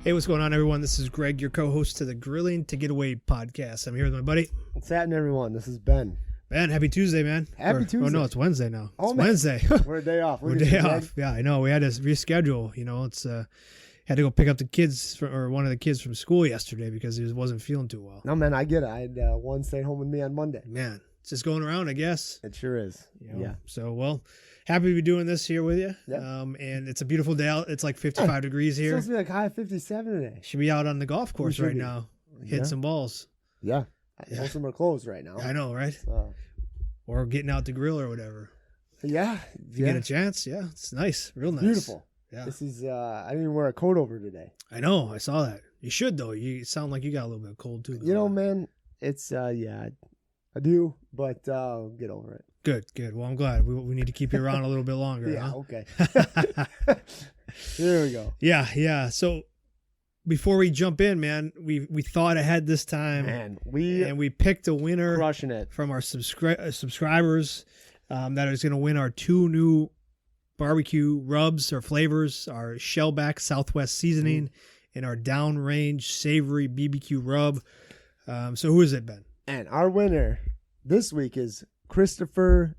Hey, what's going on, everyone? This is Greg, your co-host to the Grilling to Get Away podcast. I'm here with my buddy. What's happening, everyone? This is Ben. Ben, happy Tuesday, man. Happy Tuesday. Oh, no, it's Wednesday now. Oh, it's man. Wednesday. We're a day off. We're a day off. Yeah, I know. We had to reschedule. You know, it's had to go pick up the kids or one of the kids from school yesterday because he wasn't feeling too well. No, man, I get it. I had one staying home with me on Monday. Man, it's just going around, I guess. It sure is. You know? Yeah. So, well, happy to be doing this here with you. Yep. And it's a beautiful day out. It's like 55 degrees It's here. supposed to be like high 57 today. Should be out on the golf course should right be. now, hitting Yeah. some balls. Yeah. Yeah. Most of them are closed right now. I know, right? So, Or getting out to grill or whatever. yeah. If you get a chance, yeah, it's nice, real nice. Beautiful. Yeah, This is, I didn't even wear a coat over today. I know. I saw that. You should though. You sound like you got a little bit of cold too. You know, man, it's, yeah, I do, but get over it. Good. Well, I'm glad. We need to keep you around a little bit longer. Yeah, huh? okay. Here we go. Yeah. So before we jump in, man, we thought ahead this time, Man, we picked a winner crushing it. from our subscribers that is going to win our 2 new barbecue rubs or flavors, our Shellback Southwest seasoning and our downrange savory BBQ rub. So who is it, Ben? And our winner this week is Christopher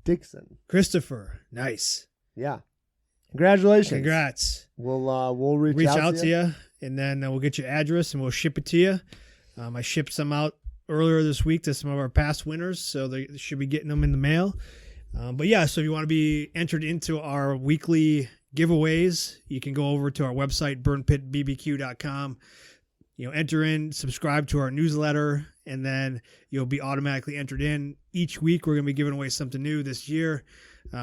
Dixon. Christopher. Nice. Yeah. Congratulations. Congrats. We'll reach out to you, and then we'll get your address and we'll ship it to you. I shipped some out earlier this week to some of our past winners, so they should be getting them in the mail. But yeah, so if you want to be entered into our weekly giveaways, you can go over to our website, burnpitbbq.com. You know, enter in, subscribe to our newsletter, and then you'll be automatically entered in. Each week, we're going to be giving away something new this year.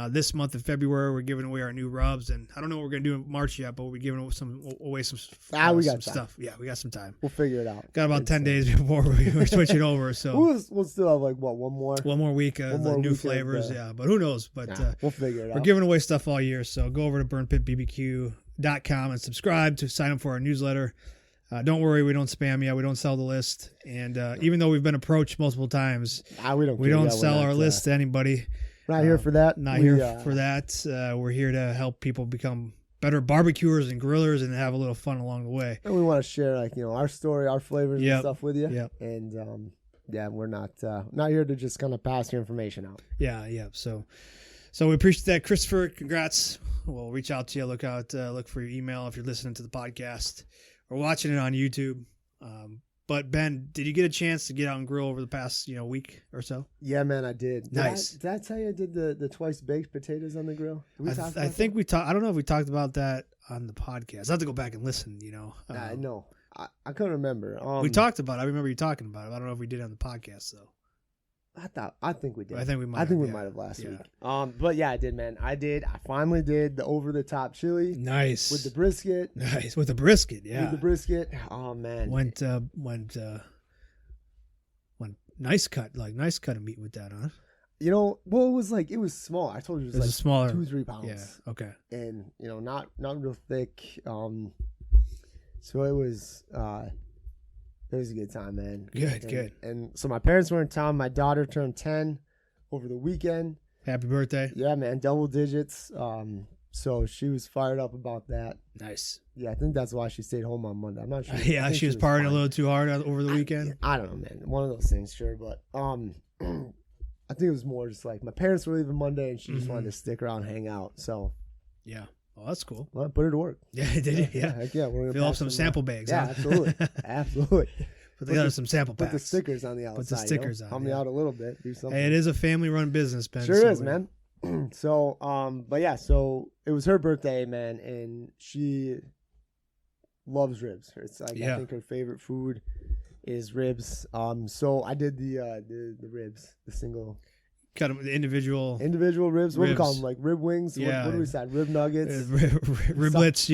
This month of February, we're giving away our new rubs, and I don't know what we're going to do in March yet, but we'll be giving away some we some got stuff. Yeah, we got some time. We'll figure it out. Got about 10 days before we switch it over, so We'll still have like one more week of the new flavors. Yeah, but who knows? But we'll figure it out. We're giving away stuff all year, so go over to burnpitbbq.com and subscribe to sign up for our newsletter. Don't worry, we don't spam you. We don't sell the list, and even though we've been approached multiple times, we don't sell our list to anybody. Not here for that. Not here for that. We're here to help people become better barbecuers and grillers and have a little fun along the way. And we want to share our story, our flavors and stuff with you. Yep. And we're not here to just kind of pass your information out. Yeah. So we appreciate that, Christopher. Congrats. We'll reach out to you. Look for your email if you're listening to the podcast or watching it on YouTube. But Ben, did you get a chance to get out and grill over the past week or so? Yeah, man, I did. Nice. Did I tell you I did the twice baked potatoes on the grill? I think we talked. I don't know if we talked about that on the podcast. I have to go back and listen. No, I couldn't remember. We talked about it. I remember you talking about it. I don't know if we did it on the podcast though. I think we did. I think we might have last week. But yeah, I did, man. I finally did the over the top chili. Nice. With the brisket. Nice. With the brisket, yeah. With the brisket. Oh man. Went nice cut of meat with that, huh? It was small. I told you it was like smaller 2-3 pounds. Yeah. Okay. And not real thick. So it was a good time, man. Good. And so my parents were in town. My daughter turned 10 over the weekend. Happy birthday. Yeah, man. Double digits. So she was fired up about that. Nice. Yeah, I think that's why she stayed home on Monday. I'm not sure. Yeah, she was partying a little too hard over the weekend. I don't know, man. One of those things, sure. But I think it was more just like my parents were leaving Monday and she just wanted to stick around and hang out. So yeah. Oh, that's cool. Well, put her to work. Yeah, did you? Yeah. Heck yeah. We're gonna fill up some sample bags. Yeah, huh? Absolutely. Put together some sample packs. Put the stickers on the outside. Put the stickers on. Help me out a little bit. Do something. Hey, it is a family-run business, Ben. Sure is, man. So, but yeah, so it was her birthday, man, and she loves ribs. It's like I think her favorite food is ribs. So I did the ribs, the single. Cut them, the individual ribs. What do we call them? Like rib wings? Yeah. What do we say? Rib nuggets? Riblets,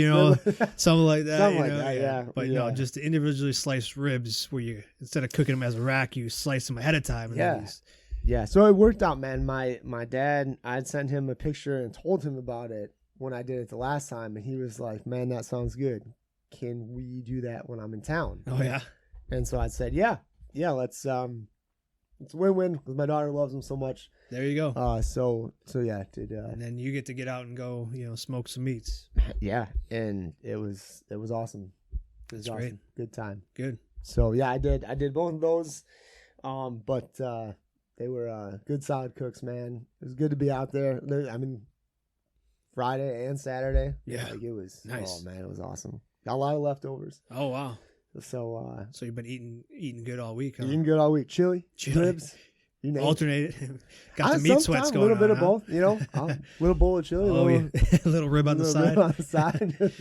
something like that. Something like that, yeah. But no, just the individually sliced ribs where you, instead of cooking them as a rack, you slice them ahead of time. And Yeah, so it worked out, man. My dad, I'd sent him a picture and told him about it when I did it the last time, and he was like, man, that sounds good. Can we do that when I'm in town? Oh, yeah? And so I said, yeah, let's it's a win-win because my daughter loves them so much. There you go. So yeah, and then you get to get out and go, smoke some meats. Yeah, and it was awesome. That's awesome. Great. Good time. Good. So yeah, I did both of those, but they were good, solid cooks, man. It was good to be out there. I mean, Friday and Saturday. Yeah, like it was nice. Oh man, it was awesome. Got a lot of leftovers. Oh wow. So you've been eating good all week, huh? Eating good all week. Chili. Ribs. You name Alternated. Got the meat sweats going on. A little bit of both, little bowl of chili. A little rib on the side. Rib on the side.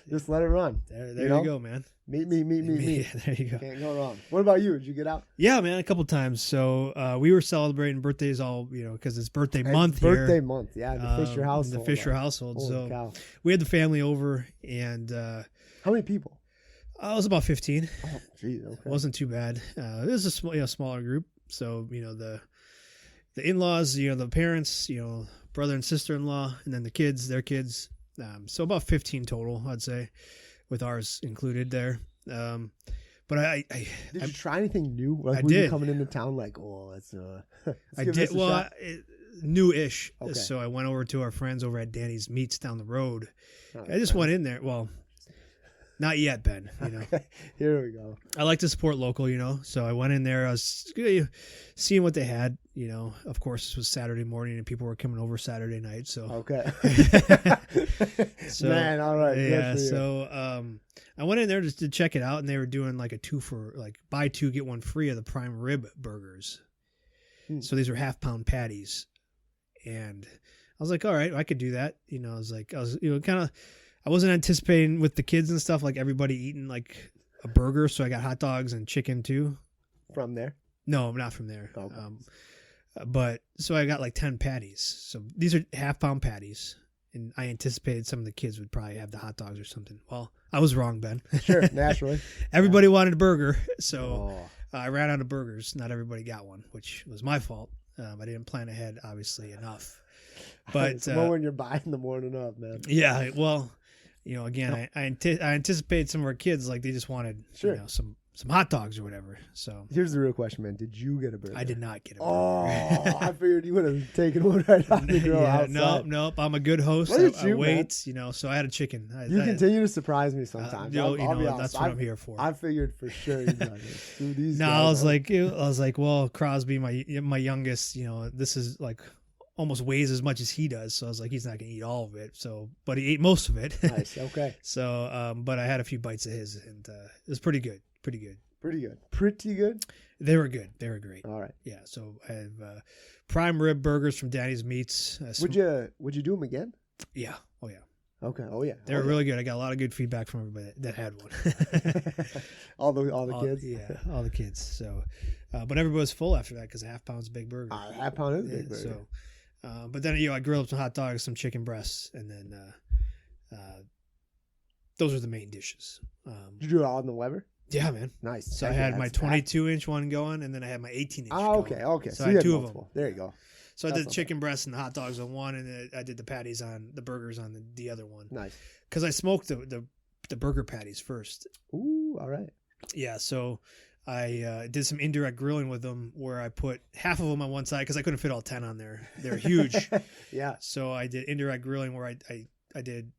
Just let it run. There you go, man. Meat. Yeah, there you go. Can't go wrong. What about you? Did you get out? Yeah, man, a couple times. So we were celebrating birthdays all, because it's birthday month here. Birthday month, yeah. The Fischer household. The Fischer household. Holy so cow. We had the family over, and how many people? It was about 15. Oh, geez, okay. It wasn't too bad. It was a smaller group. So the in-laws, the parents, brother and sister-in-law, and then the kids, their kids. So about 15 total, I'd say, with ours included there. But I did you try anything new? Like, I were did. You coming into town like, oh, let's I did. Well, new-ish. Okay. So I went over to our friends over at Danny's Meats down the road. Oh, I just went in there. Well, not yet, Ben. Here we go. I like to support local, So I went in there. I was seeing what they had. Of course, this was Saturday morning, and people were coming over Saturday night. So okay. So, man, all right. Yeah. So I went in there just to check it out, and they were doing like a 2 for buy 2 get 1 free of the prime rib burgers. So these were half-pound patties, and I was like, all right, I could do that. I was kind of. I wasn't anticipating with the kids and stuff, like everybody eating like a burger. So I got hot dogs and chicken too. From there? No, not from there. Okay. But so I got like 10 patties. So these are half-pound patties. And I anticipated some of the kids would probably have the hot dogs or something. Well, I was wrong, Ben. Sure, naturally. Everybody wanted a burger. So I ran out of burgers. Not everybody got one, which was my fault. I didn't plan ahead, obviously, enough. But it's more when you're buying the morning of, man. Yeah, well... again, I anticipated some of our kids, like they just wanted, some hot dogs or whatever. So here's the real question, man. Did you get a burger? I did not get a burger. Oh, I figured you would have taken one right off the grill outside. Nope. I'm a good host. I wait, so I had a chicken. You continue to surmise me sometimes. I'll be honest. That's what I'm here for. I figured for sure you'd like this. I was like, well, Crosby, my youngest, this is like almost weighs as much as he does. So I was like, he's not going to eat all of it. So, but he ate most of it. Nice. Okay. So, but I had a few bites of his, and it was pretty good. Pretty good. They were good. They were great. All right. Yeah. So I have prime rib burgers from Danny's Meats. Would you do them again? Yeah. Oh yeah. Okay. Oh yeah. They were really good. I got a lot of good feedback from everybody that had one. all the kids. Yeah, all the kids. So, but everybody was full after that because a half pound's a big burger. Half pound is a big burger. So. But then I grilled up some hot dogs, some chicken breasts, and then those are the main dishes. Did you do it all in the Weber? Yeah, man. Nice. So I had my 22-inch one going, and then I had my 18-inch. Okay. So I had 2 of them. There you go. So I did the chicken breasts and the hot dogs on one, and then I did the patties on the burgers on the other one. Nice. Because I smoked the burger patties first. Ooh, all right. Yeah, so I did some indirect grilling with them where I put half of them on one side because I couldn't fit all 10 on there. They're huge. Yeah. So I did indirect grilling where I did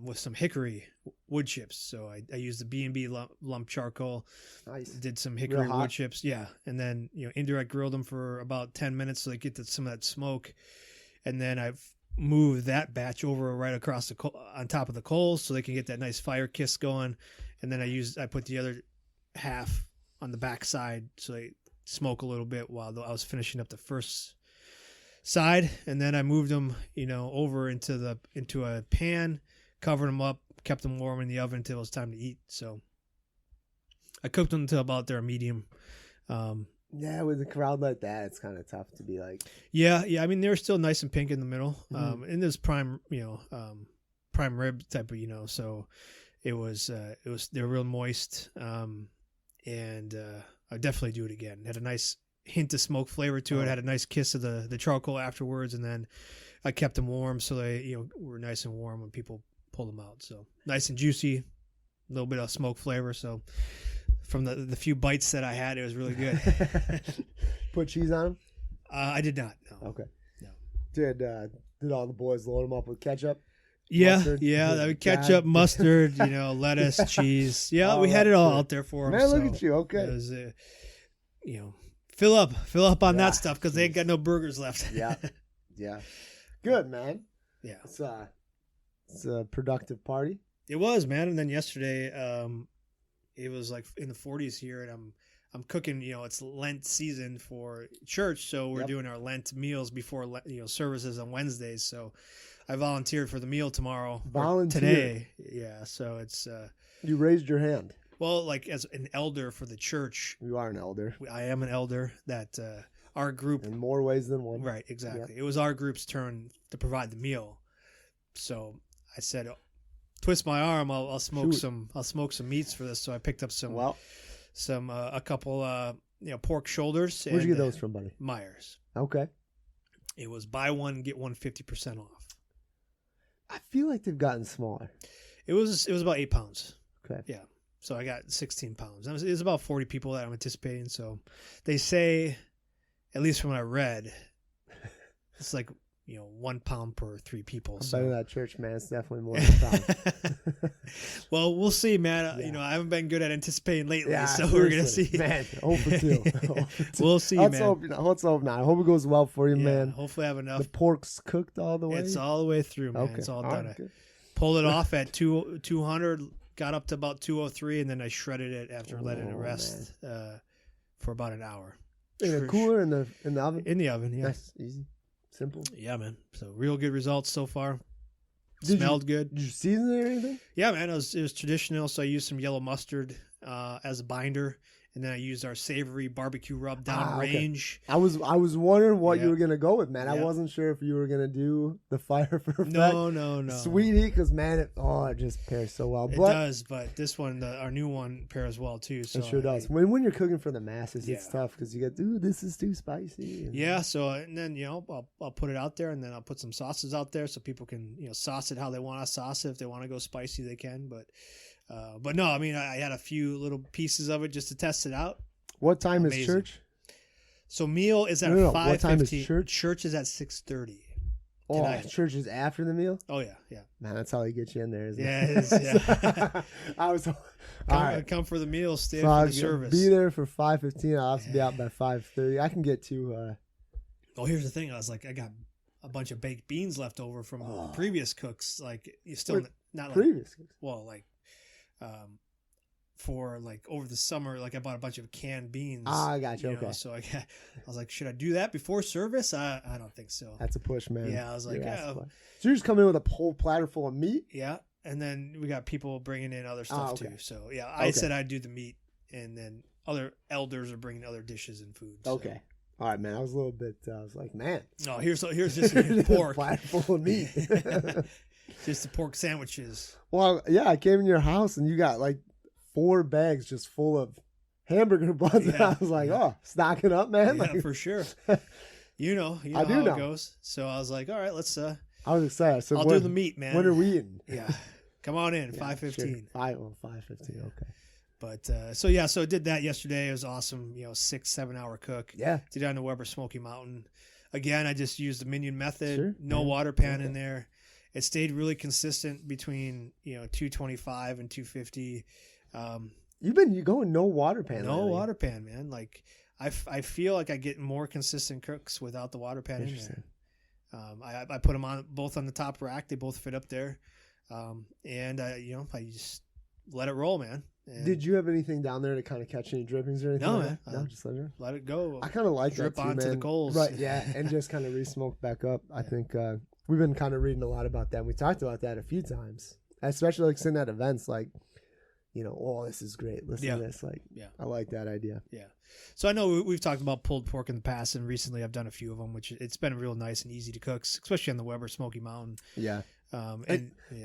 with some hickory wood chips. So I used the B&B lump charcoal. Nice. Did some hickory wood chips. Yeah. And then, indirect grilled them for about 10 minutes so they get some of that smoke. And then I've moved that batch over right across on top of the coals so they can get that nice fire kiss going. And then I put the other half on the back side so they smoke a little bit while I was finishing up the first side, and then I moved them over into a pan, covered them up, kept them warm in the oven until it was time to eat. So I cooked them until about their medium. Yeah, with a crowd like that, it's kind of tough to be like. Yeah. I mean, they're still nice and pink in the middle, and there's prime rib type of so it was they were real moist. And I'd definitely do it again. It had a nice hint of smoke flavor to it. Had a nice kiss of the charcoal afterwards, and then I kept them warm so they were nice and warm when people pulled them out. So nice and juicy, a little bit of smoke flavor. So from the few bites that I had, it was really good. Put cheese on them? I did not. No. Okay. No. Did all the boys load them up with ketchup? Yeah, Mustard? that would ketchup, mustard, lettuce, cheese. Yeah, we had it all out there for them. Man, look at you. Okay. It was, fill up on that stuff because they ain't got no burgers left. Yeah. Good, man. Yeah. It's a productive party. It was, man. And then yesterday, it was like in the 40s here, and I'm cooking. It's Lent season for church, so we're doing our Lent meals before services on Wednesdays. So I volunteered for the meal tomorrow. Today. Yeah. So it's. You raised your hand. Well, like as an elder for the church. You are an elder. I am an elder. That our group. In more ways than one. Right. Exactly. Yep. It was our group's turn to provide the meal. So I said, twist my arm. I'll smoke some. I'll smoke some meats for this. So I picked up a couple pork shoulders. Where'd you get those from, buddy? Myers. Okay. It was buy one get one 50% off. I feel like they've gotten smaller. It was about 8 pounds. Okay. Yeah. So I got 16 pounds. It was about 40 people that I'm anticipating. So they say, at least from what I read, it's like 1 pound per 3 people. I'm better than that church, man. It's definitely more than a pound. Well, we'll see, man. Yeah. I haven't been good at anticipating lately, so seriously. We're gonna see. Man, 0 for 2. We'll see, man. Let's hope not. I hope it goes well for you, man. Hopefully, I have enough. The pork's cooked all the way. It's all the way through, man. Okay. It's all done. Right, pulled it off at 200. Got up to about 203, and then I shredded it after letting it rest for about an hour. In a cooler in the oven. In the oven, yeah. Nice, easy, simple. Yeah, man. So real good results so far. Smelled good. Did you season it or anything? Yeah, man. It was traditional. So I used some yellow mustard as a binder, and then I used our savory barbecue rub down range. Okay. I was wondering what you were gonna go with, man. I wasn't sure if you were gonna do the fire for effect. No. Sweet heat, because man, it just pairs so well. It does, but this one, our new one, pairs well too. So it sure does. When you're cooking for the masses, it's tough because you get, this is too spicy. And then I'll put it out there, and then I'll put some sauces out there so people can sauce it how they want to sauce it. If they want to go spicy, they can. But no, I mean, I had a few little pieces of it just to test it out. What time is church? So meal is at 5:15. What time is church? Church is at 6:30. Oh, church is after the meal? Oh, yeah. Man, that's how they get you in there, isn't it? Yeah, it is, yeah. I come for the meal, stay for the service. Be there for 5:15. I'll have to be out by 5:30. I can get to... here's the thing. I was like, I got a bunch of baked beans left over from previous cooks. Like, you still... Not like... Previous cooks? Well, like... for like over the summer, like I bought a bunch of canned beans. I got you. Okay. So I was like, should I do that before service? I don't think so. That's a push, man. Yeah, I was like, So you're just coming in with a whole platter full of meat? Yeah, and then we got people bringing in other stuff too. So yeah, I said I'd do the meat, and then other elders are bringing other dishes and food. So. Okay. All right, man. I was a little bit. I was like, man. No, here's just pork. Platter full of meat. Just the pork sandwiches. Well, yeah, I came in your house and you got like 4 bags just full of hamburger buns. And I was like, stocking up, man. Yeah, like, for sure. You know how it goes. So I was like, all right, let's. I was excited. So I'll do the meat, man. When are we eating? Yeah, come on in. 5:15. 5:15. Okay. But so I did that yesterday. It was awesome. 6-7 hour cook. Yeah. Did it on the Weber Smoky Mountain. Again, I just used the Minion method. Sure. No water pan in there. It stayed really consistent between 225 and 250. You going no water pan? No water pan, man. Like I feel like I get more consistent cooks without the water pan in there. I put them both on the top rack. They both fit up there, and I just let it roll, man. And did you have anything down there to kind of catch any drippings or anything? No, like man. No, just let it go. I kind of like drip that too, onto man. the coals, right? Yeah, and just kind of re-smoke back up. I think we've been kind of reading a lot about that. We talked about that a few times, especially like sitting at events, like this is great. Listen to this, I like that idea. Yeah. So I know we've talked about pulled pork in the past, and recently I've done a few of them, which it's been real nice and easy to cook, especially on the Weber Smoky Mountain. Yeah.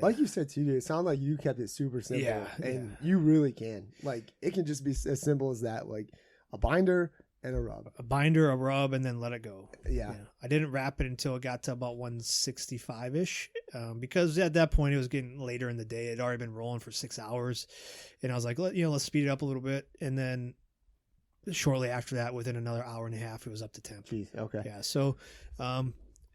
Like you said too, dude, it sounded like you kept it super simple, and you really can. Like it can just be as simple as that, like a binder and a rub. A binder, a rub, and then let it go. Yeah. I didn't wrap it until it got to about 165-ish, because at that point it was getting later in the day. It had already been rolling for 6 hours, and I was like, let's speed it up a little bit. And then shortly after that, within another hour and a half, it was up to temp. Jeez, okay. Yeah. So,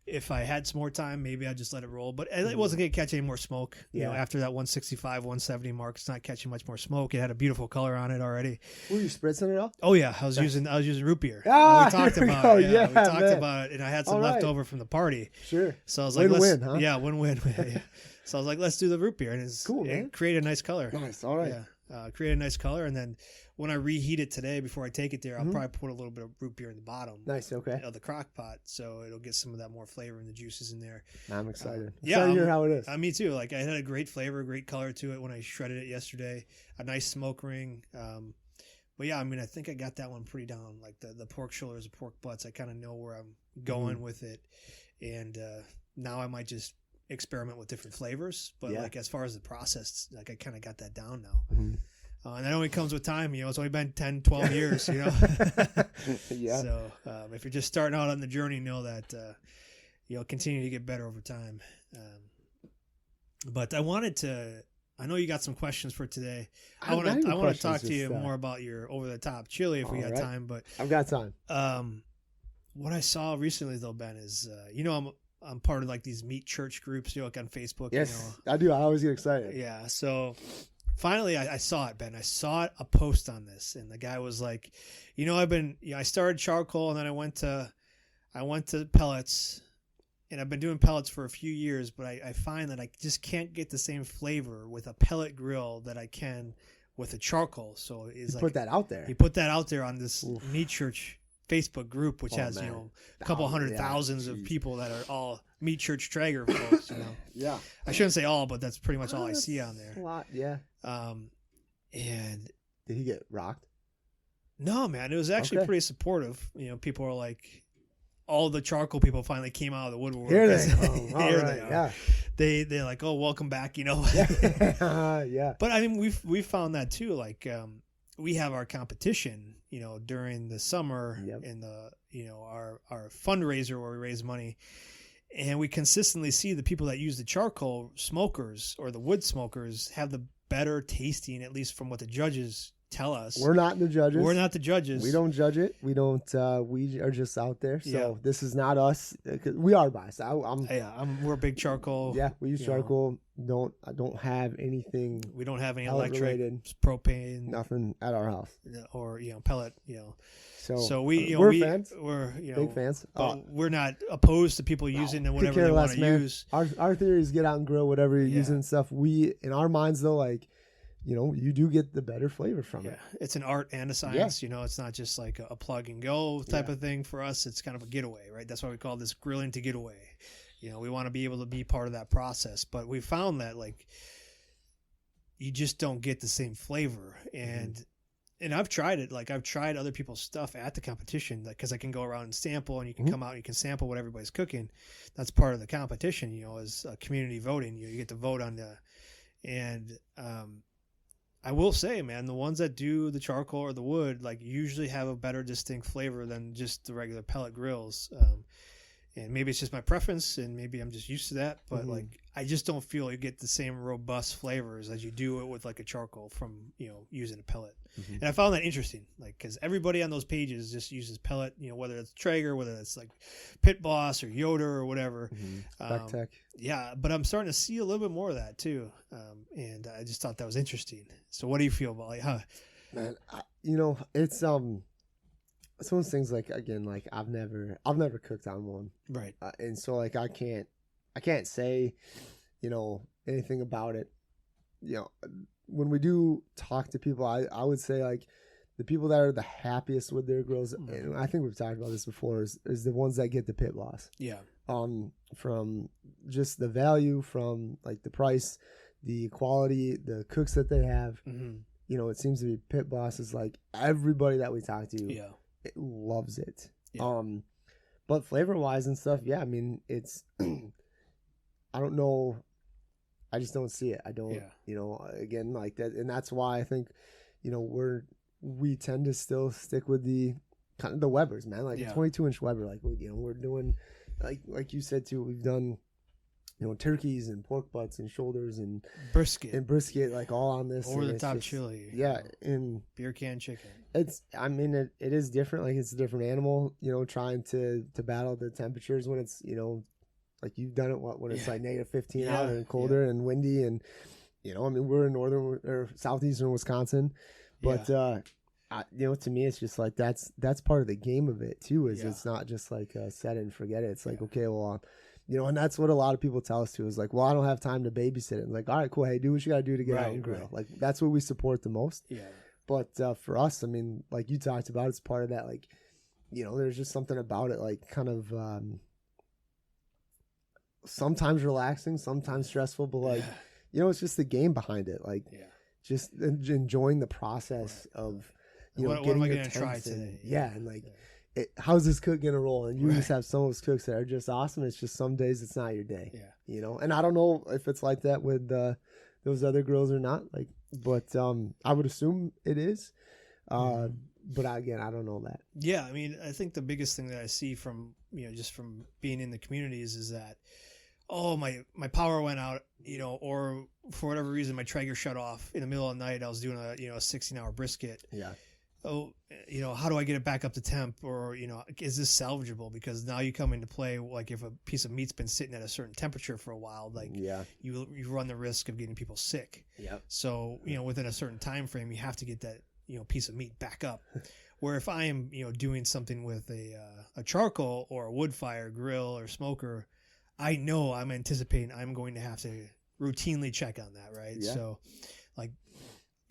if I had some more time, maybe I'd just let it roll. But it wasn't going to catch any more smoke. You know, after that 165, 170 mark, it's not catching much more smoke. It had a beautiful color on it already. Were you spritzing it all? Oh yeah, I was using root beer. Ah, we talked about it. We talked about it, and I had some left over from the party. Sure. So I was like, win, huh? Yeah, win. Yeah. So I was like, let's do the root beer, and it's cool, man. It created a nice color. Nice. All right. Yeah. Create a nice color, and then when I reheat it today, before I take it there, I'll probably put a little bit of root beer in the bottom. Nice, okay. Of the crock pot, so it'll get some of that more flavor and the juices in there. I'm excited. Yeah, to hear how it is. Me too. Like, I had a great flavor, great color to it when I shredded it yesterday. A nice smoke ring. But yeah, I mean, I think I got that one pretty down. Like the pork shoulders, the pork butts, I kind of know where I'm going with it, and now I might just experiment with different flavors. But like, as far as the process, like, I kind of got that down now. And that only comes with time, it's only been 10, 12 years, Yeah. So if you're just starting out on the journey, know that you'll continue to get better over time. But I know you got some questions for today. I want to talk to you more about your over-the-top chili if we got time. But I've got time. What I saw recently, though, Ben, is, I'm part of like these meat church groups, like on Facebook. Yes, I do. I always get excited. Yeah, so... Finally, I saw it, Ben. I saw a post on this, and the guy was like, I started charcoal, and then I went to pellets, and I've been doing pellets for a few years, but I find that I just can't get the same flavor with a pellet grill that I can with a charcoal. So put that out there. He put that out there on this meat church Facebook group, which has a couple hundred thousands of people that are all meat church Traeger folks. Yeah, I shouldn't say all, but that's pretty much all I see on there. A lot, yeah. And did he get rocked? No, man, it was actually pretty supportive. People are like, all the charcoal people finally came out of the woodwork. Here they come. Here they are. Yeah. They're like, oh, welcome back. Yeah. But I mean, we've found that too. Like, we have our competition, during the summer in the, our fundraiser where we raise money. And we consistently see the people that use the charcoal smokers or the wood smokers have the better tasting, at least from what the judges tell us. We're not the judges. We're not the judges. We don't judge it. We don't. We are just out there. So this is not us. We are biased. We're a big charcoal. Yeah, we use charcoal. I don't have anything. We don't have any electric, related, propane, nothing at our house, or pellet. So we're fans. We're big fans. But we're not opposed to people using whatever they want to use. Our theory is get out and grill whatever you're using and stuff. We, in our minds though, like, you do get the better flavor from it. It's an art and a science. It's not just like a plug and go type of thing for us. It's kind of a getaway, right? That's why we call this grilling to get away. We want to be able to be part of that process, but we found that like you just don't get the same flavor. And I've tried it. Like, I've tried other people's stuff at the competition because I can go around and sample, and you can come out and you can sample what everybody's cooking. That's part of the competition, is community voting. You get to vote on I will say, man, the ones that do the charcoal or the wood, like, usually have a better distinct flavor than just the regular pellet grills. And maybe it's just my preference, and maybe I'm just used to that. But like, I just don't feel you get the same robust flavors as you do it with like a charcoal from using a pellet. And I found that interesting, like, because everybody on those pages just uses pellet. Whether it's Traeger, whether it's like Pit Boss or Yoder or whatever. Tech. Yeah, but I'm starting to see a little bit more of that too, and I just thought that was interesting. So, what do you feel about like, Man, it's it's one of those things, like, again, like, I've never cooked on one, right? And so, like, I can't say anything about it. When we do talk to people, I would say, like, the people that are the happiest with their grills, and I think we've talked about this before, is the ones that get the Pit Boss. Yeah. From just the value, from like the price, the quality, the cooks that they have. It seems to be Pit Boss is like everybody that we talk to. Yeah. It loves it. Yeah. But flavor wise and stuff, I mean, it's I don't know. I just don't see it. I don't, again, like that. And that's why I think, we tend to still stick with the kind of the Webers, man, like a 22-inch Weber. Like, we're doing, like you said too, we've done turkeys and pork butts and shoulders and brisket, like all on this over the top chili. Yeah, and beer can chicken. It is different. Like, it's a different animal. Trying to battle the temperatures when it's like you've done it when it's like -15 out and colder and windy, and we're in northern or southeastern Wisconsin, but to me it's just like that's part of the game of it too. It's not just like set it and forget it. It's like okay, well. And that's what a lot of people tell us too, is like, well, I don't have time to babysit it. And like, all right, cool. Hey, do what you got to do to get out and grill. Right. Like, that's what we support the most. Yeah. But for us, I mean, like you talked about, it's part of that, like, there's just something about it, like kind of sometimes relaxing, sometimes stressful, but like, it's just the game behind it. Like, just enjoying the process of, what am I going to try today? Yeah. And like, how's this cook gonna roll? And you just have some of those cooks that are just awesome. It's just some days it's not your day. Yeah. And I don't know if it's like that with those other grills or not. Like, but I would assume it is. But again, I don't know that. Yeah, I mean, I think the biggest thing that I see from just from being in the communities is that, my power went out, or for whatever reason my Traeger shut off in the middle of the night. I was doing a 16-hour brisket. Yeah. How do I get it back up to temp, or, is this salvageable? Because now you come into play, like if a piece of meat's been sitting at a certain temperature for a while, like you run the risk of getting people sick. Yeah. So, within a certain time frame, you have to get that, piece of meat back up. Where if I am, doing something with a charcoal or a wood fire grill or smoker, I know I'm anticipating I'm going to have to routinely check on that. Right. Yeah. So like,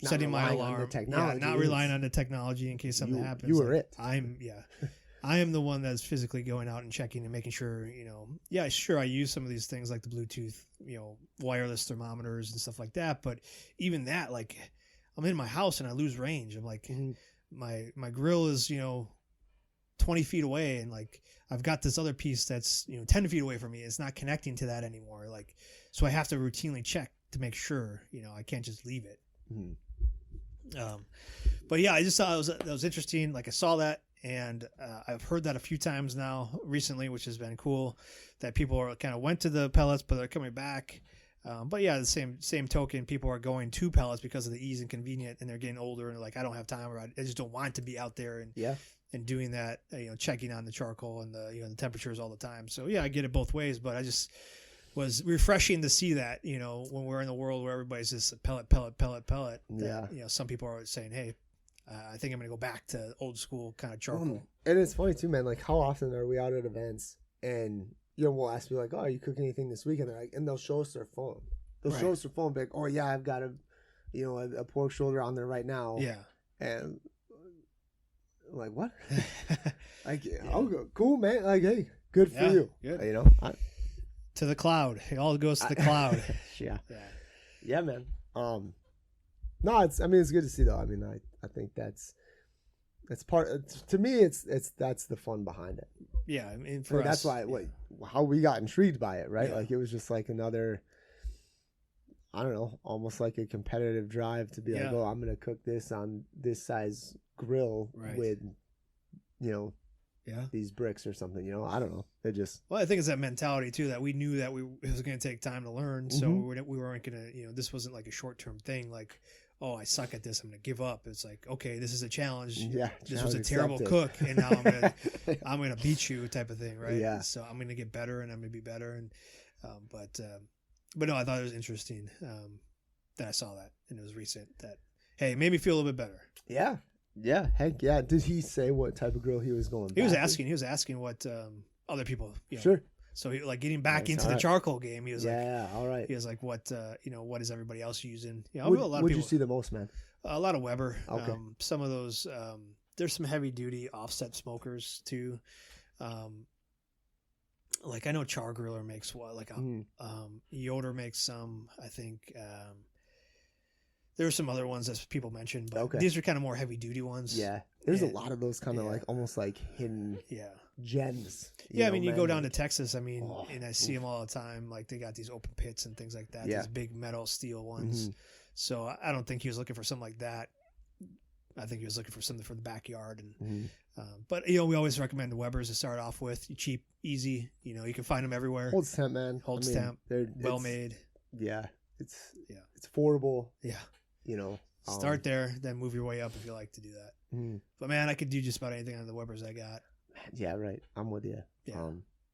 setting my alarm, not relying on the technology in case something happens. You were I am the one that's physically going out and checking and making sure, sure, I use some of these things like the Bluetooth, wireless thermometers and stuff like that. But even that, like, I'm in my house and I lose range. I'm like, my grill is, 20 feet away, and like I've got this other piece that's 10 feet away from me. It's not connecting to that anymore. Like, so I have to routinely check to make sure, I can't just leave it. But yeah, I just thought that was interesting. Like, I saw that, and I've heard that a few times now recently, which has been cool, that people are kind of went to the pellets, but they're coming back. But yeah, the same token, people are going to pellets because of the ease and convenient, and they're getting older, and they're like, I don't have time, or I just don't want to be out there and doing that, checking on the charcoal and the temperatures all the time. So yeah, I get it both ways, but I just was refreshing to see that, when we're in the world where everybody's just pellet. That, some people are saying, hey, I think I'm going to go back to old school kind of charcoal. And it's funny too, man, like how often are we out at events and, we'll ask you like, oh, are you cooking anything this weekend? And they'll show us their phone. They'll show us their phone, be like, oh yeah, I've got a pork shoulder on there right now. Yeah. And I'm like, what? Like, oh, cool, man. Like, hey, good for you. Good. To the cloud. It all goes to the cloud. Yeah, man. No, it's good to see though. I mean, I think that's part to me. That's the fun behind it. Yeah, I mean, for us, that's why how we got intrigued by it, right? Yeah. Like, it was just like another, I don't know, almost like a competitive drive to be like, oh, I'm gonna cook this on this size grill with, these bricks or something, I don't know. It just, well, I think it's that mentality too, that we knew that it was going to take time to learn. So we weren't going to, this wasn't like a short-term thing. Like, oh, I suck at this, I'm going to give up. It's like, okay, this is a challenge. Yeah. This was a terrible cook, and now I'm going to beat you type of thing. Right. Yeah. So I'm going to get better, and I'm going to be better. And, but no, I thought it was interesting, that I saw that, and it was recent, that, hey, it made me feel a little bit better. Yeah. Yeah, heck yeah. Did he say what type of grill he was going? He was asking what other people. Sure. So he, like, getting back into the charcoal game, he was all right. He was like, what what is everybody else using? What did you see the most, man? A lot of Weber. Okay. Some of those. There's some heavy duty offset smokers too. Like, I know Char Griller makes one. Like Yoder makes some. I think. There are some other ones that people mentioned, but these are kind of more heavy duty ones. Yeah. There's a lot of those kind of like almost like hidden gems. Yeah, I mean, you go down to Texas, I mean, and I see them all the time. Like, they got these open pits and things like that, these big metal steel ones. So I don't think he was looking for something like that. I think he was looking for something for the backyard. And but we always recommend the Weber's to start off with. Cheap, easy. You can find them everywhere. Holds temp, man. Holds temp. They're well made. Yeah, it's affordable. Yeah, Start there, then move your way up if you like to do that. But man, I could do just about anything on the Weber's I got. Yeah, right. I'm with you. Yeah.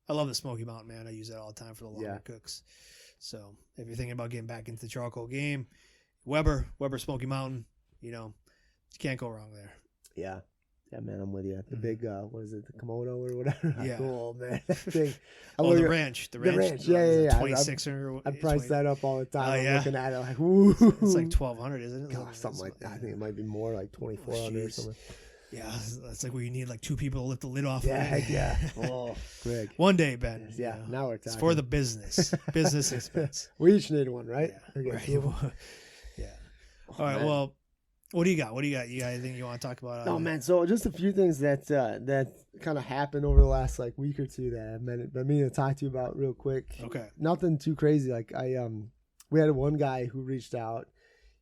I love the Smoky Mountain, man. I use that all the time for the longer cooks. So if you're thinking about getting back into the charcoal game, Weber Smoky Mountain, you can't go wrong there. Yeah. Yeah, man, I'm with you. The big, what is it, the Komodo or whatever? Yeah. Cool, man. That thing. The ranch. The ranch. Yeah. 26 I price that up all the time. I'm looking at it like, woo. It's like 1,200, isn't it? God, something like that. I think it might be more, like 2,400 or something. Yeah, that's like where you need like 2 people to lift the lid off. Yeah. Oh, Greg. One day, Ben. Yeah, now we're talking. It's for the business. Business expense. We each need one, right? Yeah. Right. Yeah. All right, well, what do you got? You got anything you want to talk about? Oh, man, so just a few things that kind of happened over the last like week or two that I've been meaning to talk to you about real quick. Okay. Nothing too crazy. Like we had one guy who reached out.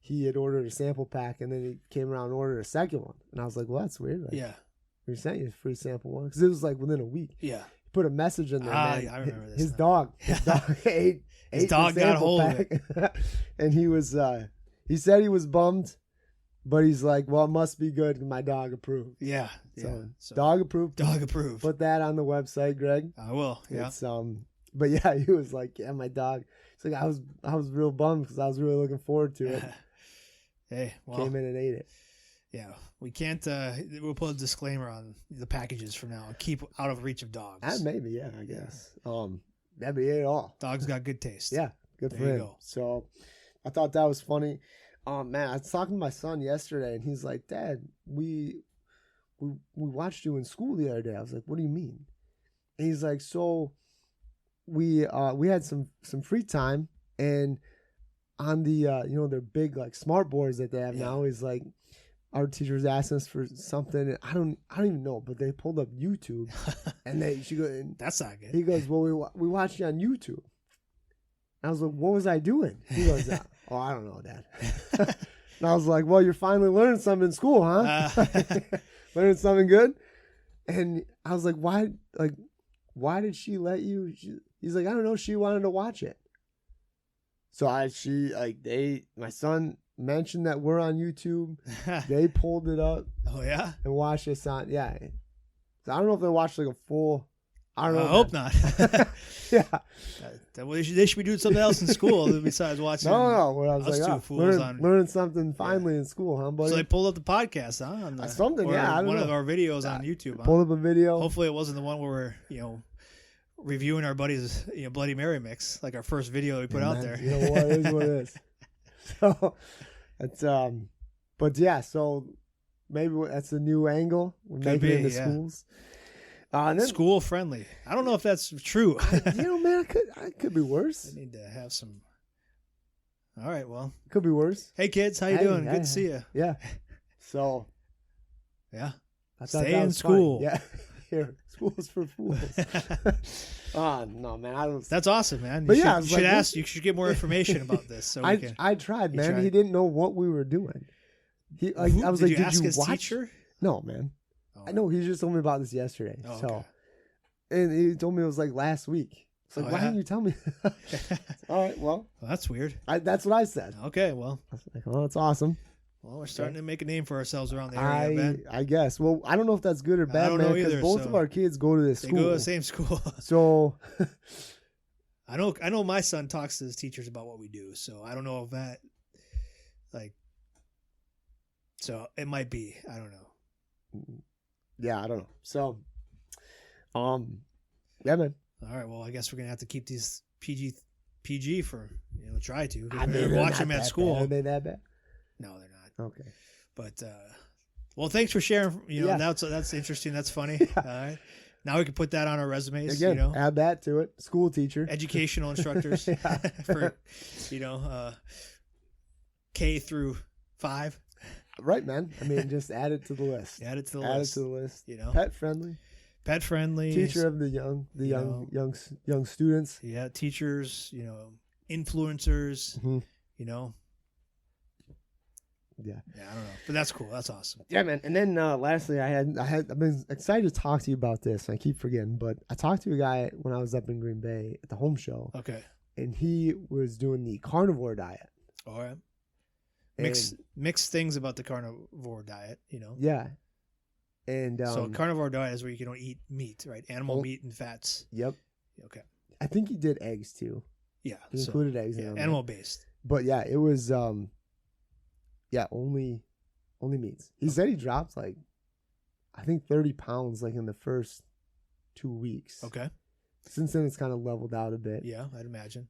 He had ordered a sample pack, and then he came around and ordered a second one. And I was like, well, that's weird. Like, we sent you a free sample one. Because it was like within a week. Yeah. He put a message in there, man. I remember this. His dog ate his dog got hold of it. And he was, he said he was bummed, but he's like, well, it must be good. My dog approved. Yeah. So dog approved. Dog approved. Put that on the website, Greg. I will. Yeah. It's, but yeah, he was like, yeah, my dog. It's like, I was real bummed because I was really looking forward to it. Hey, well, came in and ate it. Yeah, we can't. We'll put a disclaimer on the packages from now. Keep out of reach of dogs. Maybe, yeah, I guess. That'd be it all. Dogs got good taste. Yeah, good for him. Go. So, I thought that was funny. Man, I was talking to my son yesterday, and he's like, "Dad, we watched you in school the other day." I was like, "What do you mean?" And he's like, "So, we had some free time and." On the their big like smart boards that they have now, is like our teachers asked us for something, and I don't even know, but they pulled up YouTube, and she goes, that's not good. He goes, well, we watched you on YouTube. I was like, what was I doing? He goes, oh, I don't know, Dad. And I was like, well, you're finally learning something in school, huh? Learning something good. And I was like, why did she let you? He's like, I don't know. She wanted to watch it. So my son mentioned that we're on YouTube. They pulled it up. Oh yeah, and watched us on. Yeah, so I don't know if they watched like a full. I don't know. I hope not. Yeah, they should be doing something else in school besides watching. No. Well, I was like, learning something finally in school, huh, buddy? So they pulled up the podcast, huh? Something, yeah. I don't know. Of our videos on YouTube. Huh? Pulled up a video. Hopefully, it wasn't the one where we're reviewing our buddy's Bloody Mary mix, like our first video we put out there. You know what? It is what it is. So it's but yeah, so maybe that's a new angle. We're making it into schools. And then, school friendly. I don't know if that's true. Man, it could be worse. I need to have some. All right, well, it could be worse. Hey kids, how you doing? Good to see you. Yeah. So yeah, stay in school. Fun. Yeah. Here, school's for fools. No, man, I don't. That's awesome, man. But you should ask. You should get more information about this. So I tried, man. He didn't know what we were doing. I was like, did you watch? Teacher? No, man. Oh. I know. He just told me about this yesterday. Oh, okay. And he told me it was like last week. It's like, why didn't you tell me? All right, well, that's weird. That's what I said. Okay, well, I was like, oh, that's awesome. Well, we're starting to make a name for ourselves around the area, Ben. I guess. Well, I don't know if that's good or bad, I don't know either, because both of our kids go to this school. They go to the same school. So I know my son talks to his teachers about what we do, so I don't know if that so it might be. I don't know. Yeah, I don't know. So yeah, man. All right, well, I guess we're going to have to keep these PG for, try to. I mean, watch them at school. Bad. Are they that bad? No, they're not. Okay. But, well, thanks for sharing. That's interesting. That's funny. Yeah. All right. Now we can put that on our resumes. Again, add that to it. School teacher. Educational instructors for, K through 5. Right, man. I mean, just add it to the list. Add it to the list. Add it to the list. Pet friendly. Pet friendly. Teacher of the young students. Yeah, teachers, influencers, mm-hmm. Yeah. Yeah, I don't know, but that's cool. That's awesome. Yeah, man. And then lastly, I've been excited to talk to you about this. I keep forgetting, but I talked to a guy when I was up in Green Bay at the home show. Okay. And he was doing the carnivore diet. All right. Mixed things about the carnivore diet, you know. Yeah. And so carnivore diet is where you don't eat meat, right? Animal meat and fats. Yep. Okay. I think he did eggs too. Yeah. He included eggs. Yeah, animal based. But yeah, it was only meats. He said he dropped like I think 30 pounds like in the first 2 weeks. Okay. Since then it's kind of leveled out a bit. Yeah, I'd imagine.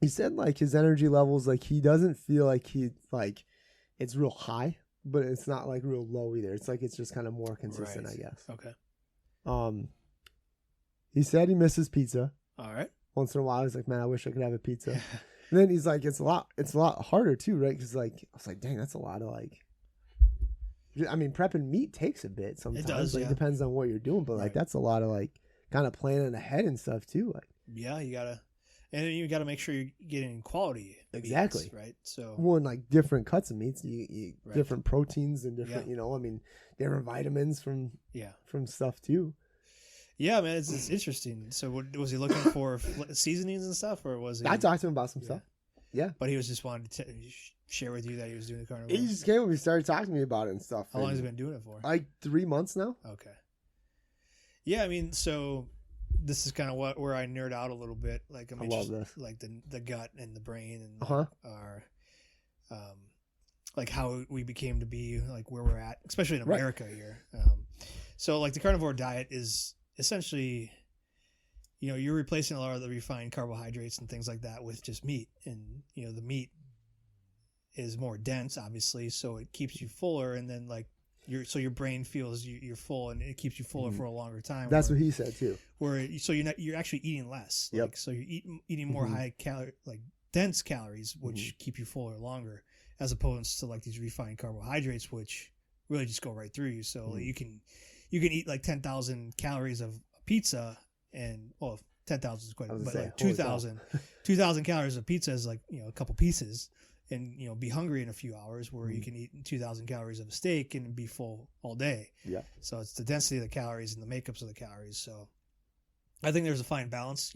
He said like his energy levels, like he doesn't feel like it's real high, but it's not like real low either. It's like it's just kind of more consistent, right. I guess. Okay. He said he misses pizza. All right. Once in a while, he's like, "Man, I wish I could have a pizza." And then he's like, "It's a lot harder too, right?" Because like I was like, "Dang, that's a lot of like." I mean, prepping meat takes a bit sometimes. It does. Like, yeah. It depends on what you're doing, but like that's a lot of like kind of planning ahead and stuff too. Like, yeah, you gotta make sure you're getting quality. Exactly. Meats, right. So. Well, and like different cuts of meats, you eat right. different proteins and different, I mean, different vitamins from stuff too. Yeah, man, it's interesting. So, was he looking for seasonings and stuff, or was he? I talked to him about some stuff. Yeah, but he was just wanting to share with you that he was doing the carnivore. He just came and he started talking to me about it and stuff. How long has he been doing it for? Like 3 months now. Okay. Yeah, I mean, so this is kind of where I nerd out a little bit. Like, I love this. Like the gut and the brain and our, like how we became to be like where we're at, especially in America here. So like the carnivore diet is essentially, you're replacing a lot of the refined carbohydrates and things like that with just meat, and the meat is more dense, obviously, so it keeps you fuller, and then like your brain feels you're full, and it keeps you fuller for a longer time. That's what he said too. So you're actually eating less. Yep. Like, so you're eating more high calorie, like dense calories, which keep you fuller longer, as opposed to like these refined carbohydrates, which really just go right through you. So like, you can eat like 10,000 calories of pizza, and 10,000 is quite, but like 2,000 calories of pizza is like a couple pieces, and be hungry in a few hours, where you can eat 2,000 calories of a steak and be full all day. Yeah. So it's the density of the calories and the makeups of the calories. So I think there's a fine balance.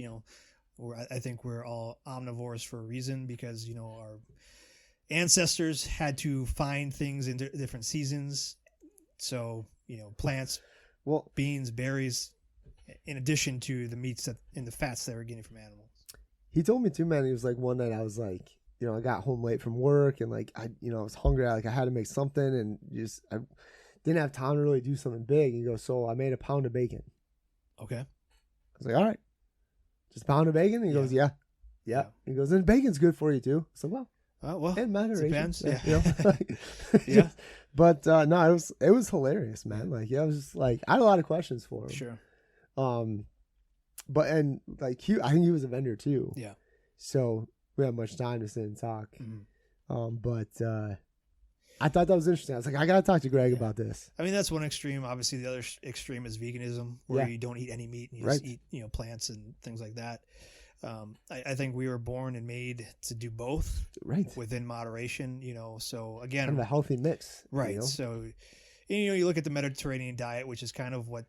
I think we're all omnivores for a reason, because our ancestors had to find things in different seasons. So plants, beans, berries, in addition to the meats and the fats that we're getting from animals. He told me too, man. He was like, one night I was like, I got home late from work, and like I was hungry. I had to make something, and I didn't have time to really do something big. He goes, so I made a pound of bacon. Okay. I was like, all right, just a pound of bacon. And he goes, yeah. He goes, and bacon's good for you too. So well, in moderation. Depends. Yeah. But no, it was hilarious, man. Like, I was just like, I had a lot of questions for him. Sure. But and like I think he was a vendor too. Yeah. So we had much time to sit and talk. But I thought that was interesting. I was like, I gotta talk to Greg about this. I mean, that's one extreme. Obviously, the other extreme is veganism, where you don't eat any meat and you just eat plants and things like that. I think we were born and made to do both, within moderation. So again, kind of a healthy mix, right? So you look at the Mediterranean diet, which is kind of what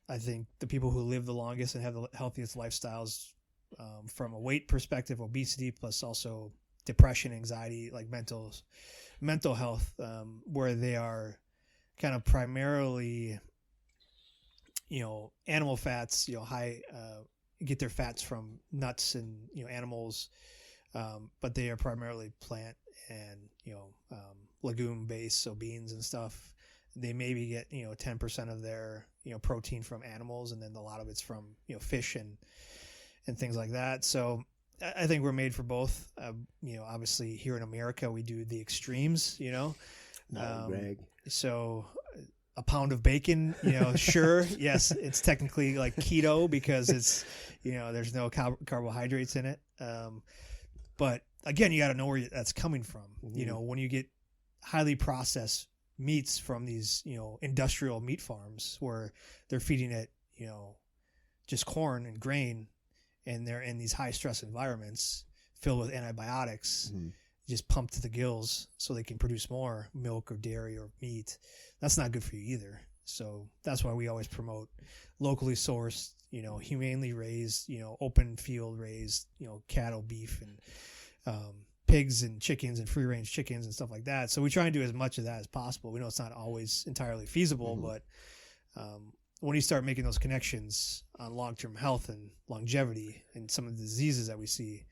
I think the people who live the longest and have the healthiest lifestyles, from a weight perspective, obesity, plus also depression, anxiety, like mental health, where they are kind of primarily, animal fats, high, get their fats from nuts and, animals, but they are primarily plant and, legume based, so beans and stuff. They maybe get, 10% of their, protein from animals, and then a lot of it's from, fish and things like that. So I think we're made for both. Obviously here in America, we do the extremes, Greg. So a pound of bacon, sure. Yes, it's technically like keto because it's, there's no carbohydrates in it. But again, you got to know where that's coming from. When you get highly processed meats from these, industrial meat farms where they're feeding it, just corn and grain, and they're in these high stress environments filled with antibiotics, just pump to the gills so they can produce more milk or dairy or meat. That's not good for you either. So that's why we always promote locally sourced, humanely raised, open field raised, cattle, beef, and pigs and chickens and free range chickens and stuff like that. So we try and do as much of that as possible. We know it's not always entirely feasible, but when you start making those connections on long-term health and longevity and some of the diseases that we see,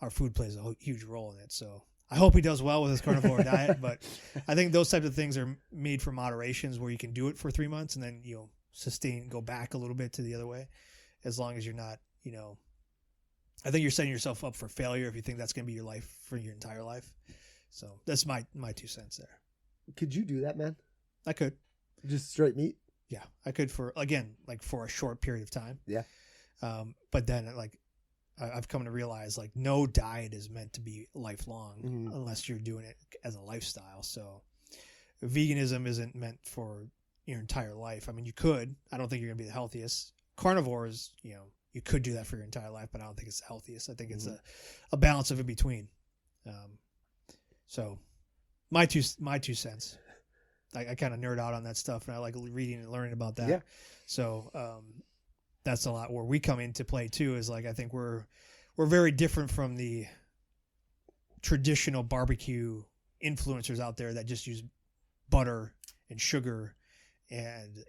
our food plays a huge role in it. So I hope he does well with his carnivore diet, but I think those types of things are made for moderations where you can do it for 3 months and then, go back a little bit to the other way, as long as you're not, I think you're setting yourself up for failure if you think that's going to be your life for your entire life. So that's my 2 cents there. Could you do that, man? I could. Just straight meat? Yeah, I could for a short period of time. Yeah. But then I've come to realize no diet is meant to be lifelong unless you're doing it as a lifestyle. So veganism isn't meant for your entire life. I mean, you could. I don't think you're going to be the healthiest. Carnivore is, you could do that for your entire life, but I don't think it's the healthiest. I think it's a balance of in between. So my two cents. I kind of nerd out on that stuff, and I like reading and learning about that. Yeah. So that's a lot where we come into play too. Is I think we're very different from the traditional barbecue influencers out there that just use butter and sugar and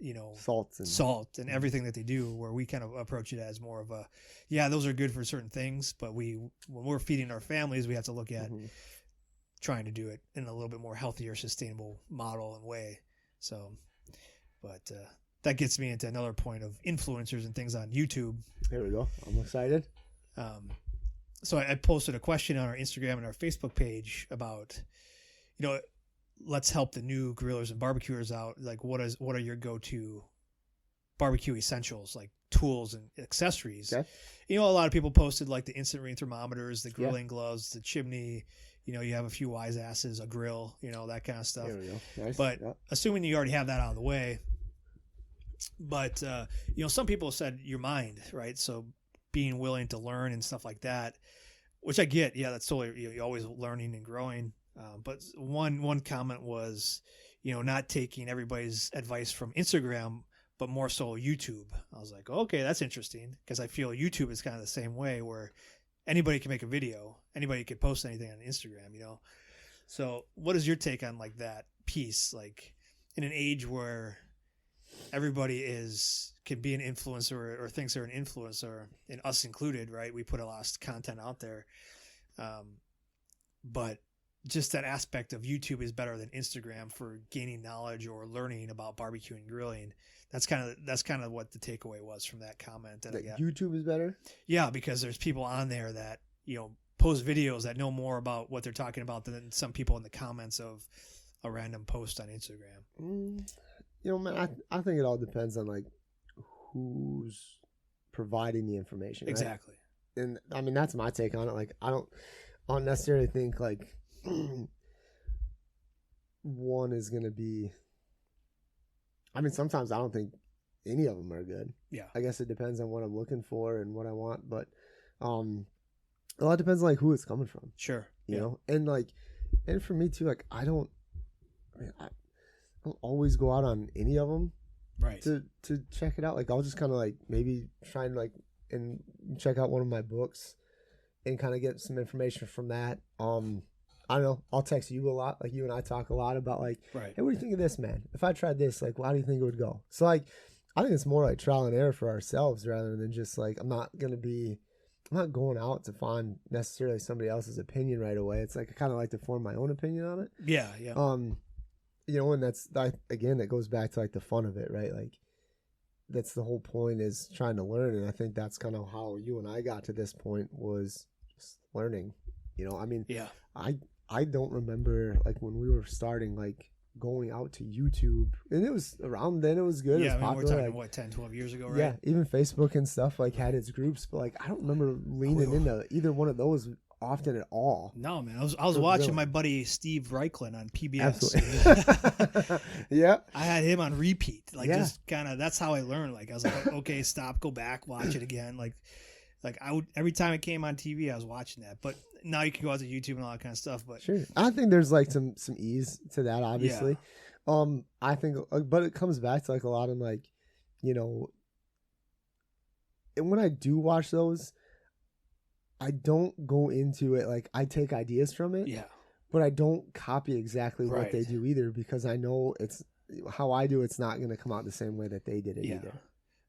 salt and everything that they do. Where we kind of approach it as more of a, those are good for certain things, but when we're feeding our families, we have to look at trying to do it in a little bit more healthier, sustainable model and way. So, but that gets me into another point of influencers and things on YouTube. There we go. I'm excited. So I posted a question on our Instagram and our Facebook page about, let's help the new grillers and barbecuers out. What are your go-to barbecue essentials, like tools and accessories? Okay. A lot of people posted the instant ring thermometers, the grilling gloves, the chimney. You have a few wise asses, a grill, that kind of stuff. There we go. Nice. But assuming you already have that out of the way, but some people said your mind, right? So being willing to learn and stuff like that, which I get. Yeah, that's totally, you're always learning and growing. But one comment was, not taking everybody's advice from Instagram, but more so YouTube. I was like, okay, that's interesting, because I feel YouTube is kind of the same way, where anybody can make a video, anybody can post anything on Instagram, So what is your take on that piece? In an age where everybody can be an influencer or thinks they're an influencer, and us included, right? We put a lot of content out there. But just that aspect of YouTube is better than Instagram for gaining knowledge or learning about barbecue and grilling. That's kind of what the takeaway was from that comment that I got. YouTube is better? Yeah, because there's people on there that, post videos that know more about what they're talking about than some people in the comments of a random post on Instagram. Man, I think it all depends on who's providing the information. Right? Exactly. And I mean, that's my take on it. I don't necessarily think one is going to be, I mean, sometimes I don't think any of them are good. Yeah. I guess it depends on what I'm looking for and what I want, but a lot depends on who it's coming from. Sure. You know, and and for me too, I don't always go out on any of them. Right. To check it out. I'll just kind of maybe try and and check out one of my books and kind of get some information from that. I don't know. I'll text you a lot. You and I talk a lot about right. Hey, what do you think of this, man? If I tried this, how do you think it would go? So I think it's more trial and error for ourselves rather than just I'm not going out to find necessarily somebody else's opinion right away. It's I kind of like to form my own opinion on it. Yeah. Yeah. And that's again, that goes back to the fun of it, right? That's the whole point, is trying to learn. And I think that's kind of how you and I got to this point, was just learning. I mean, yeah. I don't remember when we were starting going out to YouTube, and it was around then, it was good. Yeah, it was popular. we're talking 10, 12 years ago, right? Yeah, even Facebook and stuff had its groups, but I don't remember leaning into either one of those often at all. No, man. I was watching my buddy Steve Reichlin on PBS. Absolutely. Yeah. I had him on repeat. Just kind of, that's how I learned. I was okay, stop, go back, watch it again. Like I would every time it came on TV, I was watching that. But now you can go out to YouTube and all that kind of stuff. But sure, I think there's like some ease to that, obviously. I think, but it comes back to like a lot of like, you know, and when I do watch those, I don't go into it like I take ideas from it. Yeah. But I don't copy exactly what they do either, because I know it's how I do. It's not going to come out the same way that they did it either.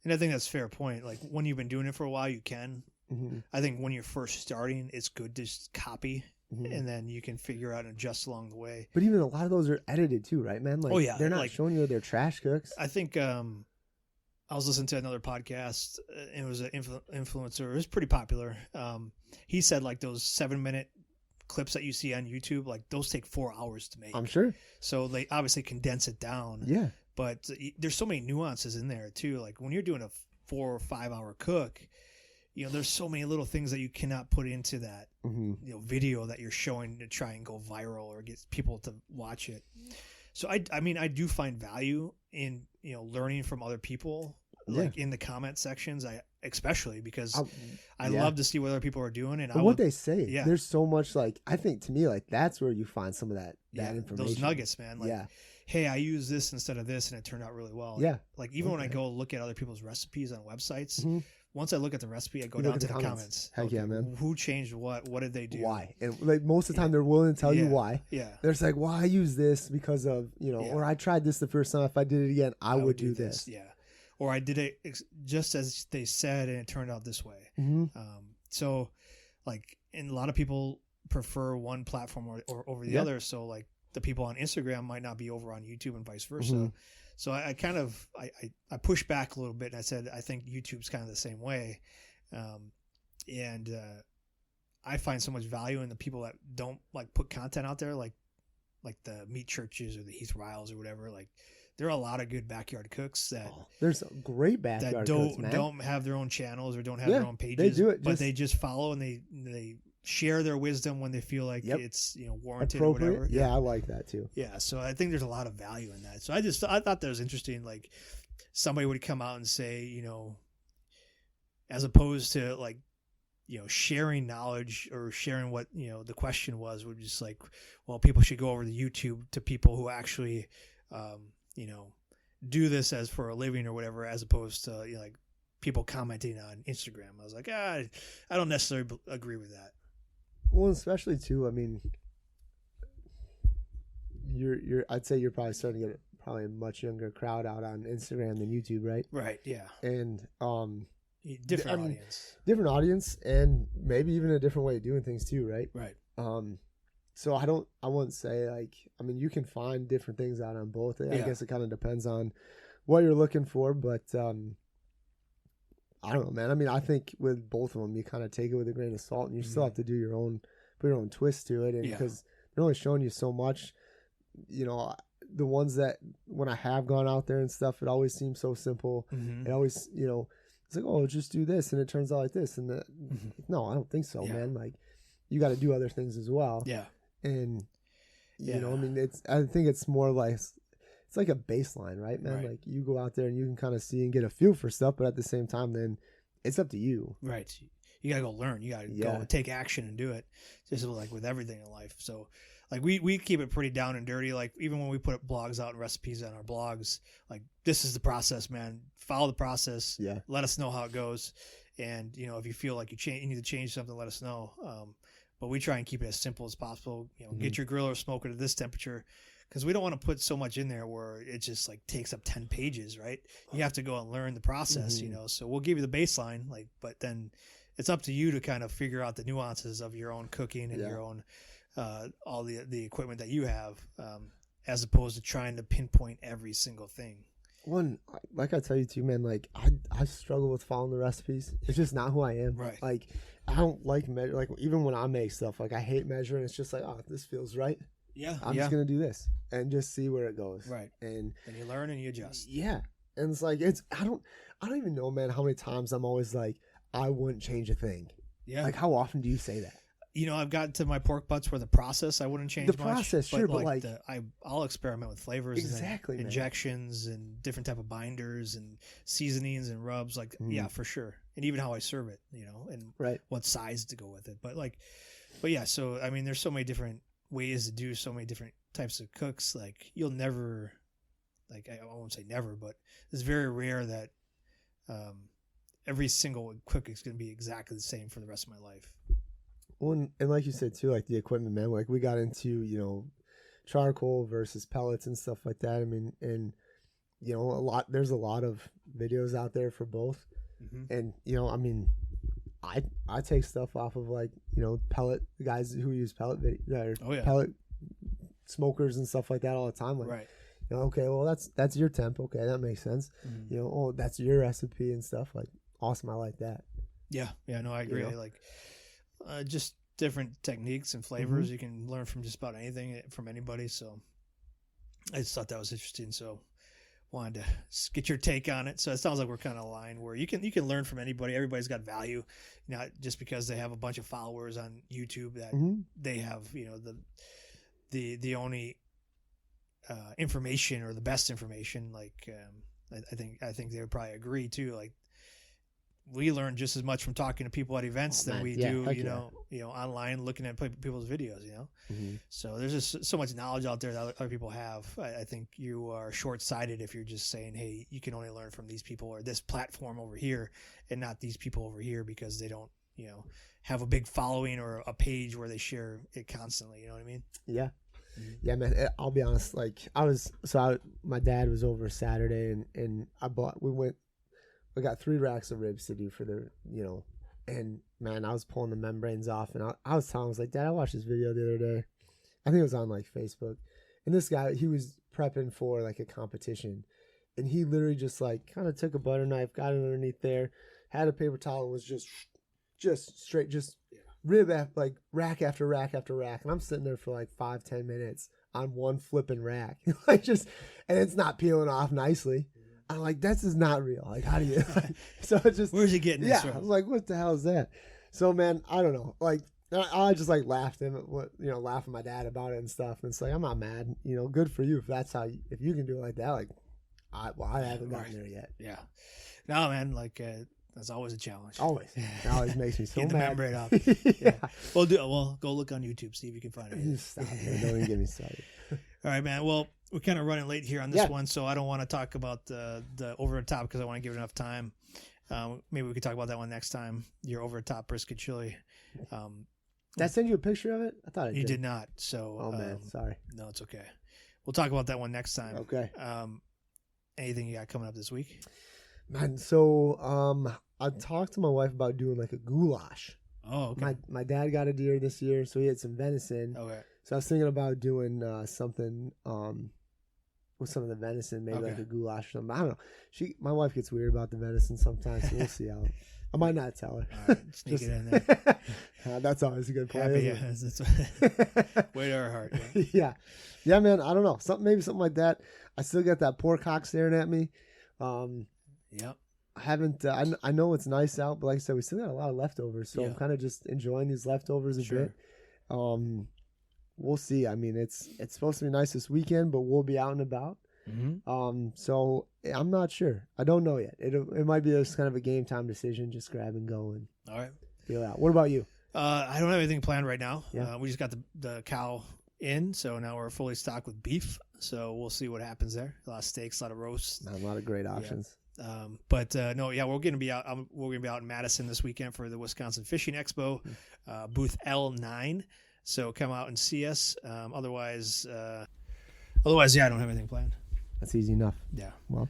And I think that's a fair point. Like when you've been doing it for a while, you can. Mm-hmm. I think when you're first starting, it's good to just copy, and then you can figure out and adjust along the way. But even a lot of those are edited too, right, man? Like, they're not like, showing you their trash cooks. I think I was listening to another podcast. It was an influencer. It was pretty popular. He said like those 7-minute clips that you see on YouTube, like those take 4 hours to make. I'm sure. So they obviously condense it down. Yeah. But there's so many nuances in there too. Like when you're doing a 4 or 5 hour cook, you know, there's so many little things that you cannot put into that you know, video that you're showing to try and go viral or get people to watch it. So I mean, I do find value in, you know, learning from other people, like in the comment sections. Especially because I love to see what other people are doing and what they say. Yeah. There's so much, like, I think to me, like, that's where you find some of that information. Those nuggets, man. Like, hey, I use this instead of this and it turned out really well. Yeah. Like even when I go look at other people's recipes on websites, once I look at the recipe, I go down to the comments. Heck yeah, man. Who changed what? What did they do? Why? And like most of the time they're willing to tell you why. Yeah. There's like, well, I use this because of, you know, or I tried this the first time. If I did it again, I would do this. Yeah. Or I did it just as they said, and it turned out this way. So, like, and a lot of people prefer one platform or over the other. So, like, the people on Instagram might not be over on YouTube and vice versa. So I kind of I pushed back a little bit, and I said I think YouTube's kind of the same way, and I find so much value in the people that don't like put content out there, like the Meat Churches or the Heath Riles or whatever, like. There are a lot of good backyard cooks that there's great backyard cooks, man. Don't have their own channels or don't have their own pages. They do it, but they just follow and they share their wisdom when they feel like it's, you know, warranted or whatever. Yeah, I like that too. Yeah, so I think there's a lot of value in that. So I thought that was interesting. Like somebody would come out and say, you know, as opposed to like, you know, sharing knowledge or sharing what, you know, the question was, would just like, well, people should go over to YouTube to people who actually you know, do this as for a living or whatever, as opposed to, you know, like people commenting on Instagram. I was like, I don't necessarily agree with that. Well, especially too, I mean, I'd say you're probably starting to get probably a much younger crowd out on Instagram than YouTube, right? Right. Yeah. And different audience, and maybe even a different way of doing things too, right? Right. So I wouldn't say like, I mean, you can find different things out on both. I guess it kind of depends on what you're looking for, but I don't know, man. I mean, I think with both of them, you kind of take it with a grain of salt, and you still have to do put your own twist to it, and because they're only showing you so much. You know, the ones that when I have gone out there and stuff, it always seems so simple. It always, you know, it's like, oh, just do this, and it turns out like this, and no, I don't think so, man. Like, you got to do other things as well. Yeah. And you know, I mean, I think it's more like it's like a baseline, right, man? Right. Like you go out there and you can kind of see and get a feel for stuff, but at the same time, then it's up to you. Right. You gotta go learn. You gotta go and take action and do it. Just like with everything in life. So, like we keep it pretty down and dirty. Like even when we put blogs out and recipes on our blogs, like this is the process, man. Follow the process. Yeah. Let us know how it goes, and you know if you feel like you need to change something, let us know. But we try and keep it as simple as possible. You know, get your grill or smoker to this temperature, because we don't want to put so much in there where it just like takes up 10 pages, right? You have to go and learn the process, you know. So we'll give you the baseline, like, but then it's up to you to kind of figure out the nuances of your own cooking and your own all the equipment that you have, as opposed to trying to pinpoint every single thing. One, like I tell you too, man, like I struggle with following the recipes. It's just not who I am. Right. Like I don't like measure. Like even when I make stuff, like I hate measuring. It's just like, oh, this feels right. Yeah. I'm just gonna do this and just see where it goes. Right. And you learn and you adjust. Yeah. And it's like I don't even know, man, how many times I'm always like, I wouldn't change a thing. Yeah. Like how often do you say that? You know, I've gotten to my pork butts where the process I wouldn't change the process, much, sure, but like I'll experiment with flavors, and injections and different type of binders and seasonings and rubs. Like, yeah, for sure. and even how I serve it, you know, and Right. what size to go with it. But yeah, so I mean, there's so many different ways to do so many different types of cooks. Like you'll never, like I won't say never, but it's very rare that every single cook is going to be exactly the same for the rest of my life. Well, and like you said too, like the equipment, man. Like we got into, you know, charcoal versus pellets and stuff like that. I mean, and you know, there's a lot of videos out there for both. Mm-hmm. And you know, I mean, I take stuff off of like, you know, pellet guys who use pellet pellet smokers and stuff like that all the time. Like, right. You know, okay, well that's your temp. Okay, that makes sense. Mm-hmm. You know, oh, that's your recipe and stuff. Like, awesome. I like that. Yeah, no, I agree. You know? Like, just different techniques and flavors. Mm-hmm. You can learn from just about anything from anybody. So I just thought that was interesting. So wanted to get your take on it. So it sounds like we're kind of aligned where you can learn from anybody. Everybody's got value, not just because they have a bunch of followers on YouTube that they have, you know, the only information or the best information. Like I think they would probably agree too. Like we learn just as much from talking to people at events than we do, you know, online looking at people's videos, you know. Mm-hmm. So there's just so much knowledge out there that other people have. I think you are short-sighted if you're just saying, hey, you can only learn from these people or this platform over here and not these people over here because they don't, you know, have a big following or a page where they share it constantly. You know what I mean? Yeah. Mm-hmm. Yeah, man. I'll be honest. Like my dad was over Saturday and we got 3 racks of ribs to do for the, you know, and man, I was pulling the membranes off and I was telling him, I was like, Dad, I watched this video the other day. I think it was on like Facebook. And this guy, he was prepping for like a competition and he literally just like kind of took a butter knife, got it underneath there, had a paper towel and was just straight, rib like rack after rack after rack. And I'm sitting there for like 5-10 minutes on one flipping rack. Like and it's not peeling off nicely. I'm like, this is not real. Like, how do you? So it's just, where's he getting this from? I was like, what the hell is that? So, man, I don't know. Like, I just like laughed at laugh at my dad about it and stuff. And it's like, I'm not mad. You know, good for you if that's how if you can do it like that. Like, I haven't gotten there yet. Yeah. No, man. Like, that's always a challenge. Always. It always makes me so get mad. Get the membrane off. Yeah. Well, go look on YouTube, see if you can find it. Stop. Don't even get me started. All right, man. Well, we're kind of running late here on this one, so I don't want to talk about the over the top because I want to give it enough time. Maybe we could talk about that one next time. Your over the top brisket chili. Did I send you a picture of it? I thought you did not. So, oh man, sorry. No, it's okay. We'll talk about that one next time. Okay. Anything you got coming up this week? Man, so I talked to my wife about doing like a goulash. Oh, okay. My dad got a deer this year, so he had some venison. Okay. So I was thinking about doing something with some of the venison, maybe like a goulash or something. I don't know. My wife gets weird about the venison sometimes, so we'll see how. I might not tell her. All right, sneak it in there. That's always a good plan. That's way to our heart. Yeah, man. I don't know. Maybe something like that. I still got that pork hock staring at me. Yep. I haven't. I know it's nice out, but like I said, we still got a lot of leftovers, so I'm kind of just enjoying these leftovers a bit. We'll see. I mean, it's supposed to be nice this weekend, but we'll be out and about. Mm-hmm. So I'm not sure. I don't know yet. It might be just kind of a game time decision. Just grab and go and all right. Feel out. What about you? I don't have anything planned right now. Yeah. We just got the cow in, so now we're fully stocked with beef. So we'll see what happens there. A lot of steaks, a lot of roasts. A lot of great options. But we're going to be out. We're going to be out in Madison this weekend for the Wisconsin Fishing Expo, booth L9. So come out and see us. Otherwise, I don't have anything planned. That's easy enough. Yeah. Well,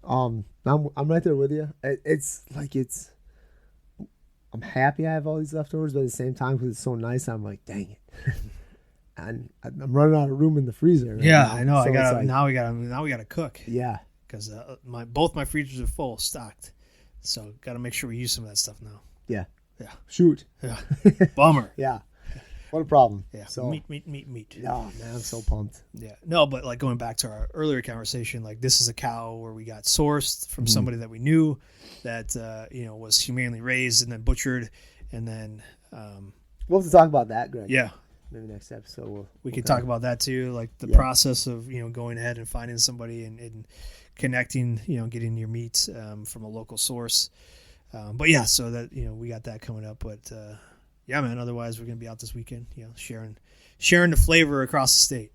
I'm right there with you. I'm happy I have all these leftovers, but at the same time, because it's so nice, I'm like, dang it. And I'm running out of room in the freezer. Right yeah, now. I know. So now we got to cook. Yeah. Because both my freezers are full, stocked. So got to make sure we use some of that stuff now. Yeah. Yeah. Shoot. Yeah. Bummer. Yeah. What a problem. Yeah. So, meat. Oh, man, I'm so pumped. Yeah. No, but like going back to our earlier conversation, like this is a cow where we got sourced from somebody that we knew that, was humanely raised and then butchered. And then. We'll have to talk about that, Greg. Yeah. Maybe next episode we could talk about that too, like the process of going ahead and finding somebody and connecting, getting your meat from a local source. But yeah, so that we got that coming up. But yeah, man. Otherwise, we're gonna be out this weekend. Sharing the flavor across the state.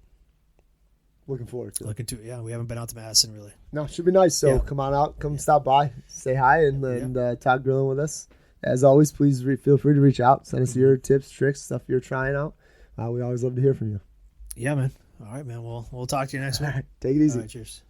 Looking forward to it. Yeah, we haven't been out to Madison really. No, it should be nice. So come on out, stop by, say hi, and talk grilling with us. As always, please feel free to reach out. Send us your tips, tricks, stuff you're trying out. We always love to hear from you. Yeah, man. All right, man. We'll talk to you next week. Take it easy. All right, cheers.